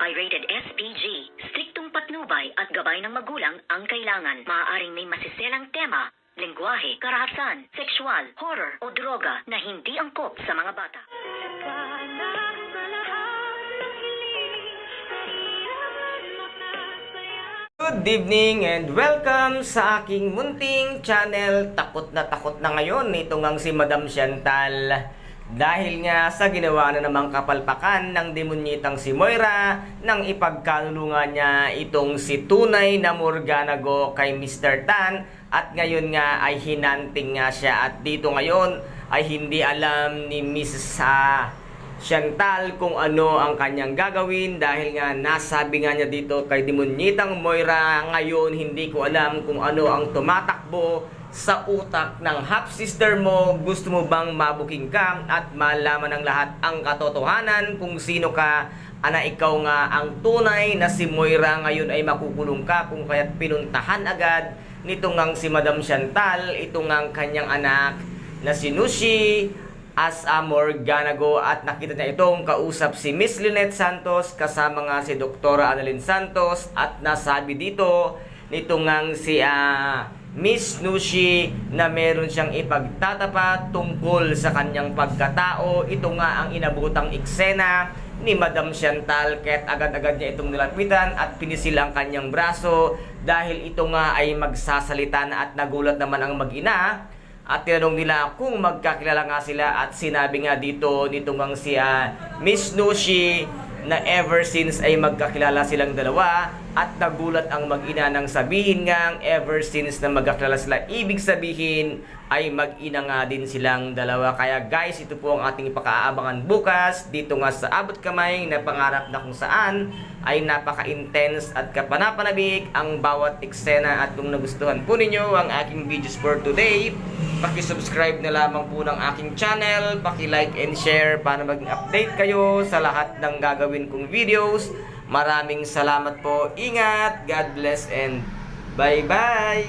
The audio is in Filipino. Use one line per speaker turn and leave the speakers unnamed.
Pirated SPG. Striktong patnubay at gabay ng magulang ang kailangan. Maaaring may masiselang tema, lengguwahe, karahasan, sexual, horror o droga na hindi angkop sa mga bata.
Good evening and welcome sa aking munting channel. Takot na ngayon nitong si Madam Chantal. Dahil nga sa ginawa na namang kapalpakan ng demonyitang si Moira nang ipagkalulungan niya itong si tunay na Morganago kay Mr. Tan. At ngayon nga ay hinanting nga siya at dito ngayon ay hindi alam ni Mrs. Chantal kung ano ang kanyang gagawin dahil nga nasabi nga niya dito kay demonyitang Moira, ngayon hindi ko alam kung ano ang tumatakbo sa utak ng half-sister mo. Gusto mo bang mabuking ka at malaman ng lahat ang katotohanan kung sino ka? Ana, ikaw nga ang tunay na si Moira, ngayon ay makukulong ka kung kaya't pinuntahan agad nito ngang si Madam Chantal, ito ngang kanyang anak na si Nushi as a Morganago at nakita niya itong kausap si Miss Lynette Santos kasama nga si Dr. Annalyn Santos at nasabi dito nito ngang si Miss Nushi na meron siyang ipagtatapat tungkol sa kanyang pagkatao. Ito nga ang inabutang eksena ni Madam Chantal, kaya't agad-agad niya itong nilapitan at pinisil ang kanyang braso dahil ito nga ay magsasalita na at nagulat naman ang mag-ina. At tinanong nila kung magkakilala nga sila at sinabi nga dito nitong si Miss Nushi na ever since ay magkakilala silang dalawa at nagulat ang mag-ina nang sabihin nga ever since na magkakilala sila, ibig sabihin ay mag-ina nga din silang dalawa. Kaya guys, ito po ang ating pakaabangan bukas dito nga sa Abot Kamay na pangarap na kung saan ay napaka-intense at kapanapanabik ang bawat eksena. At kung nagustuhan po ninyo ang aking videos for today, paki-subscribe na lamang po ng aking channel, paki-like and share para maging update kayo sa lahat ng gagawin kong videos. Maraming salamat po. Ingat, God bless and bye-bye!